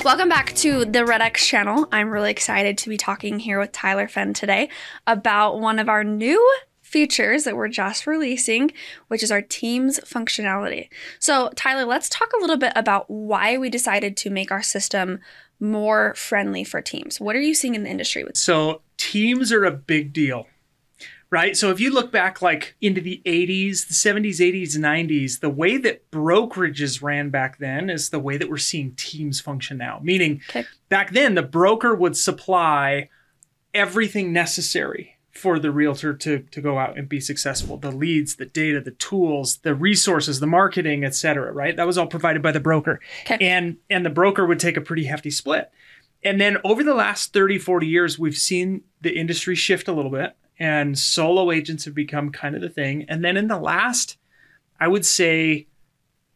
Welcome back to the REDX channel. I'm really excited to be talking here with Tyler Fenn today about one of our new features that we're just releasing, which is our Teams functionality. So Tyler, let's talk a little bit about why we decided to make our system more friendly for Teams. What are you seeing in the industry? So Teams are a big deal, right? So if you look back like into the 80s, the 70s, 80s, 90s, the way that brokerages ran back then is the way that we're seeing Teams function now. Meaning back then, the broker would supply everything necessary for the realtor to go out and be successful. The leads, the data, the tools, the resources, the marketing, et cetera, right? That was all provided by the broker. And the broker would take a pretty hefty split. And then over the last 30, 40 years, we've seen the industry shift a little bit and solo agents have become kind of the thing. And then in the last, I would say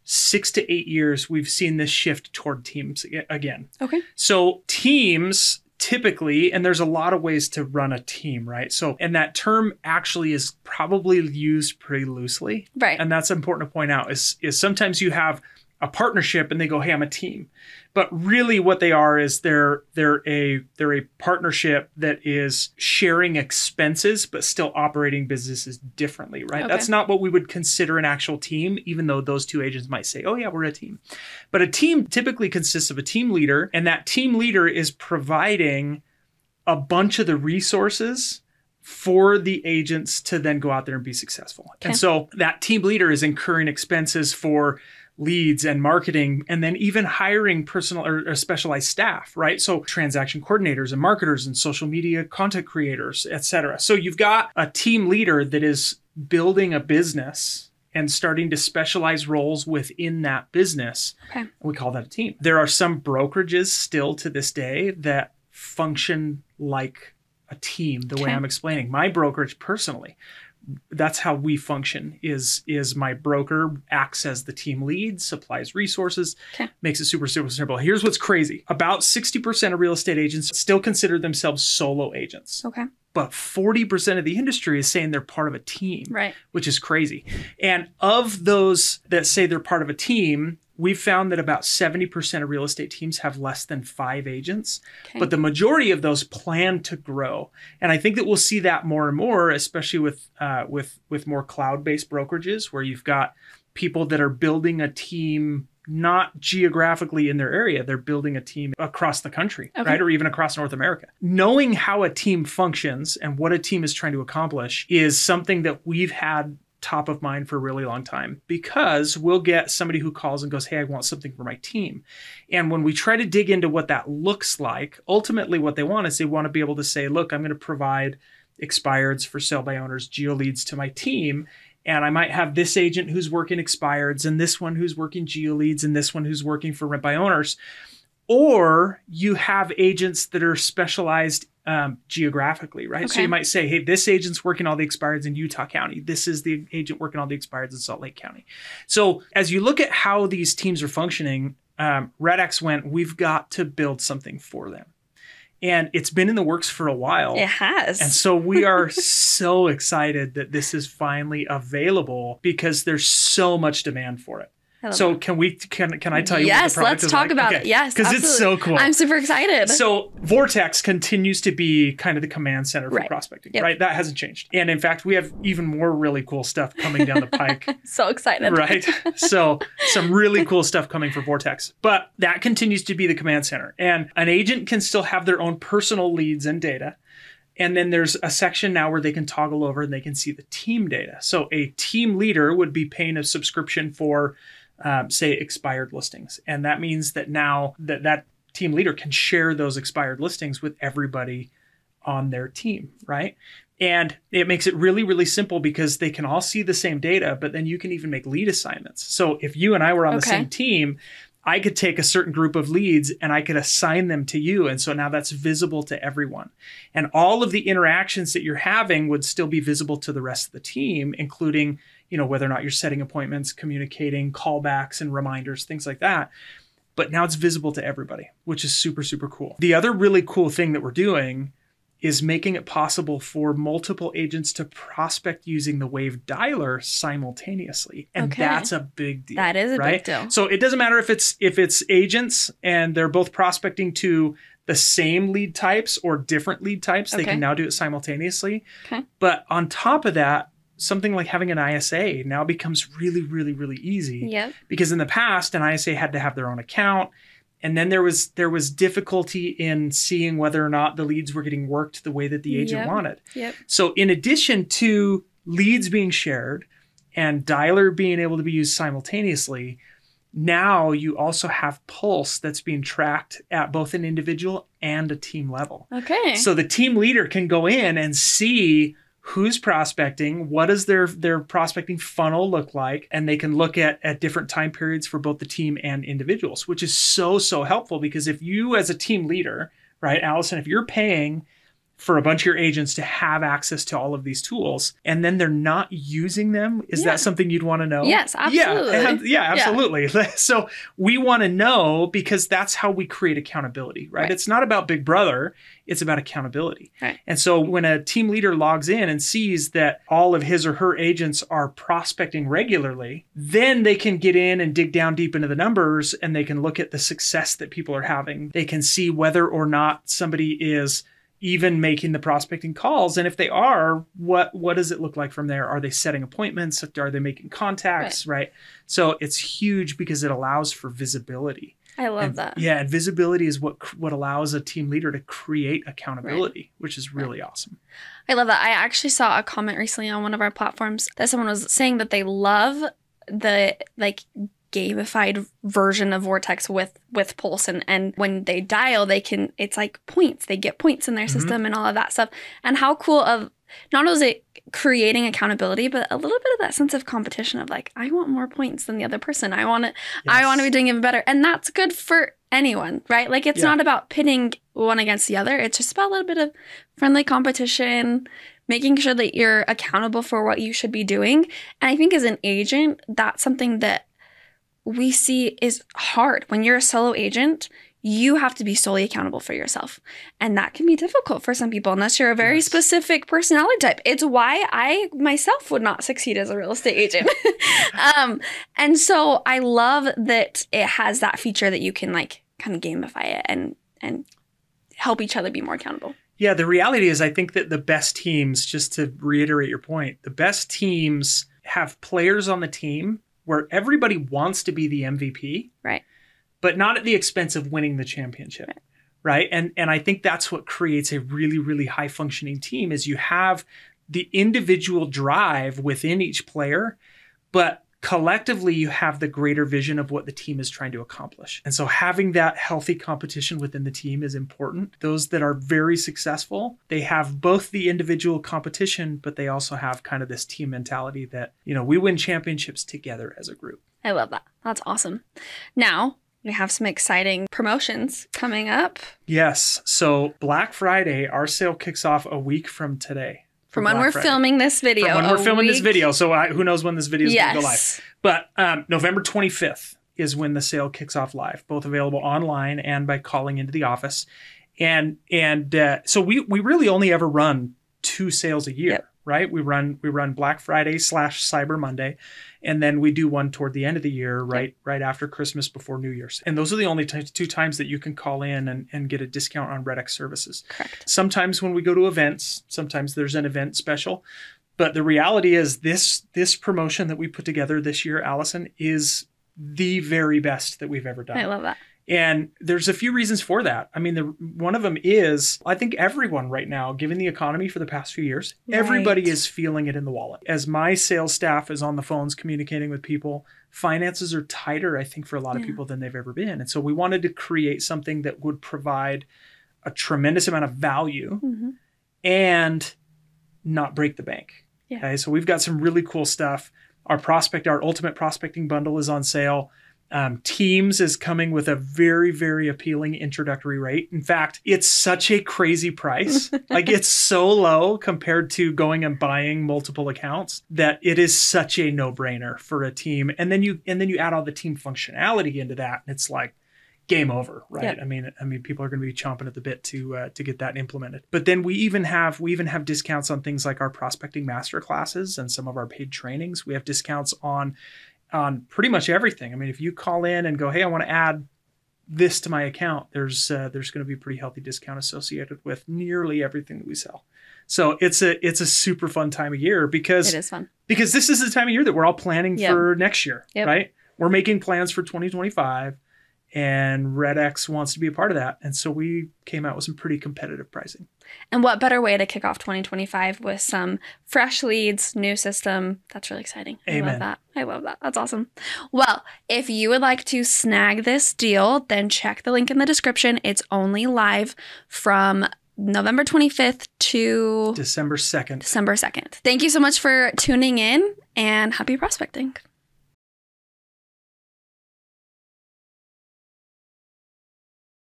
6 to 8 years, we've seen this shift toward Teams again. So Teams typically, and there's a lot of ways to run a team, right? So, and that term actually is probably used pretty loosely. Right. And that's important to point out is sometimes you have a partnership and they go, hey, I'm a team. But really what they are is they're a partnership that is sharing expenses, but still operating businesses differently, right? That's not what we would consider an actual team, even though those two agents might say, oh yeah, we're a team. But a team typically consists of a team leader, and that team leader is providing a bunch of the resources for the agents to then go out there and be successful. And so that team leader is incurring expenses for leads and marketing, and then even hiring personal or specialized staff, right? So transaction coordinators and marketers and social media content creators, et cetera. So you've got a team leader that is building a business and starting to specialize roles within that business. We call that a team. There are some brokerages still to this day that function like a team, the way I'm explaining. My brokerage personally, that's how we function is my broker acts as the team lead, supplies resources, makes it super, super simple. Here's what's crazy. About 60% of real estate agents still consider themselves solo agents. But 40% of the industry is saying they're part of a team, which is crazy. And of those that say they're part of a team, we've found that about 70% of real estate teams have less than 5 agents, but the majority of those plan to grow. And I think that we'll see that more and more, especially with more cloud-based brokerages where you've got people that are building a team not geographically in their area, they're building a team across the country, right? Or even across North America. Knowing how a team functions and what a team is trying to accomplish is something that we've had top of mind for a really long time, because we'll get somebody who calls and goes, hey, I want something for my team. And when we try to dig into what that looks like, ultimately what they want is they want to be able to say, look, I'm going to provide expireds for sale by owners, GeoLeads to my team. And I might have this agent who's working expireds and this one who's working GeoLeads and this one who's working for rent by owners. Or you have agents that are specialized geographically, right? So you might say, hey, this agent's working all the expireds in Utah County. This is the agent working all the expireds in Salt Lake County. So as you look at how these teams are functioning, REDX went, we've got to build something for them. And it's been in the works for a while. It has. And so we are so excited that this is finally available because there's so much demand for it. So can I tell you what the product is like? Yes, let's talk about it. Yes, because it's so cool. I'm super excited. So Vortex continues to be kind of the command center for prospecting, right? That hasn't changed. And in fact, we have even more really cool stuff coming down the pike. So excited. Right? So some really cool stuff coming for Vortex. But that continues to be the command center. And an agent can still have their own personal leads and data. And then there's a section now where they can toggle over and they can see the team data. So a team leader would be paying a subscription for say expired listings. And that means that now that team leader can share those expired listings with everybody on their team, right? And it makes it really, really simple because they can all see the same data, but then you can even make lead assignments. So if you and I were on the same team, I could take a certain group of leads and I could assign them to you. And so now that's visible to everyone. And all of the interactions that you're having would still be visible to the rest of the team, including, you know, whether or not you're setting appointments, communicating, callbacks and reminders, things like that. But now it's visible to everybody, which is super, super cool. The other really cool thing that we're doing is making it possible for multiple agents to prospect using the WAVV dialer simultaneously. And that's a big deal. That is a big deal. So it doesn't matter if it's agents and they're both prospecting to the same lead types or different lead types. They can now do it simultaneously. But on top of that, something like having an ISA now becomes really, really, really easy. Because in the past, an ISA had to have their own account. And then there was difficulty in seeing whether or not the leads were getting worked the way that the agent wanted. So in addition to leads being shared and dialer being able to be used simultaneously, now you also have pulse that's being tracked at both an individual and a team level. So the team leader can go in and see who's prospecting, what does their prospecting funnel look like, and they can look at different time periods for both the team and individuals, which is so helpful. Because if you as a team leader, right, Allison, if you're paying for a bunch of your agents to have access to all of these tools and then they're not using them, is that something you'd want to know? Yes, absolutely. Yeah, absolutely. So we want to know, because that's how we create accountability, right? It's not about Big Brother, it's about accountability. And so when a team leader logs in and sees that all of his or her agents are prospecting regularly, then they can get in and dig down deep into the numbers and they can look at the success that people are having. They can see whether or not somebody is even making the prospecting calls. And if they are, what does it look like from there? Are they setting appointments? Are they making contacts, right? So it's huge because it allows for visibility. I love that. Yeah, and visibility is what allows a team leader to create accountability, which is really awesome. I love that. I actually saw a comment recently on one of our platforms that someone was saying that they love the gamified version of Vortex with Pulse, and when they dial, it's like points. They get points in their system and all of that stuff. And how cool of not only is it creating accountability, but a little bit of that sense of competition of like, I want more points than the other person. I want to be doing even better. And that's good for anyone, right? Like it's not about pitting one against the other. It's just about a little bit of friendly competition, making sure that you're accountable for what you should be doing. And I think as an agent, that's something that we see is hard. When you're a solo agent, you have to be solely accountable for yourself. And that can be difficult for some people unless you're a very specific personality type. It's why I myself would not succeed as a real estate agent. And so I love that it has that feature that you can like kind of gamify it and help each other be more accountable. Yeah, the reality is I think that the best teams, just to reiterate your point, the best teams have players on the team where everybody wants to be the MVP, right? But not at the expense of winning the championship, right? And I think that's what creates a really, really high functioning team is you have the individual drive within each player, but collectively you have the greater vision of what the team is trying to accomplish. And so having that healthy competition within the team is important. Those that are very successful, they have both the individual competition, but they also have kind of this team mentality that, we win championships together as a group. I love that. That's awesome. Now, we have some exciting promotions coming up. Yes. So Black Friday, our sale kicks off a week from today. From when we're filming this video. From when we're filming this video. So who knows when this video is going to go live. But November 25th is when the sale kicks off live, both available online and by calling into the office. And so we really only ever run 2 sales a year, right? We run Black Friday / Cyber Monday. And then we do one toward the end of the year, right after Christmas, before New Year's. And those are the only 2 times that you can call in and get a discount on REDX services. Correct. Sometimes when we go to events, sometimes there's an event special. But the reality is this promotion that we put together this year, Allison, is the very best that we've ever done. I love that. And there's a few reasons for that. I mean, one of them is, I think everyone right now, given the economy for the past few years, everybody is feeling it in the wallet. As my sales staff is on the phones communicating with people, finances are tighter, I think, for a lot of people than they've ever been. And so we wanted to create something that would provide a tremendous amount of value and not break the bank. Okay, so we've got some really cool stuff. Our ultimate prospecting bundle is on sale. Teams is coming with a very, very appealing introductory rate. In fact, it's such a crazy price. Like it's so low compared to going and buying multiple accounts that it is such a no-brainer for a team. And then you add all the team functionality into that. And it's like game over, right? Yep. I mean, people are going to be chomping at the bit to get that implemented. But then we even have discounts on things like our prospecting master classes and some of our paid trainings. We have discounts on pretty much everything. I mean, if you call in and go, hey, I want to add this to my account, there's going to be a pretty healthy discount associated with nearly everything that we sell. So it's a super fun time of year because it is fun. Because this is the time of year that we're all planning for next year, Yep. right? We're making plans for 2025, and REDX wants to be a part of that. And so we came out with some pretty competitive pricing. And what better way to kick off 2025 with some fresh leads, new system. That's really exciting. Amen. I love that. That's awesome. Well, if you would like to snag this deal, then check the link in the description. It's only live from November 25th to December 2nd. December 2nd. Thank you so much for tuning in, and happy prospecting.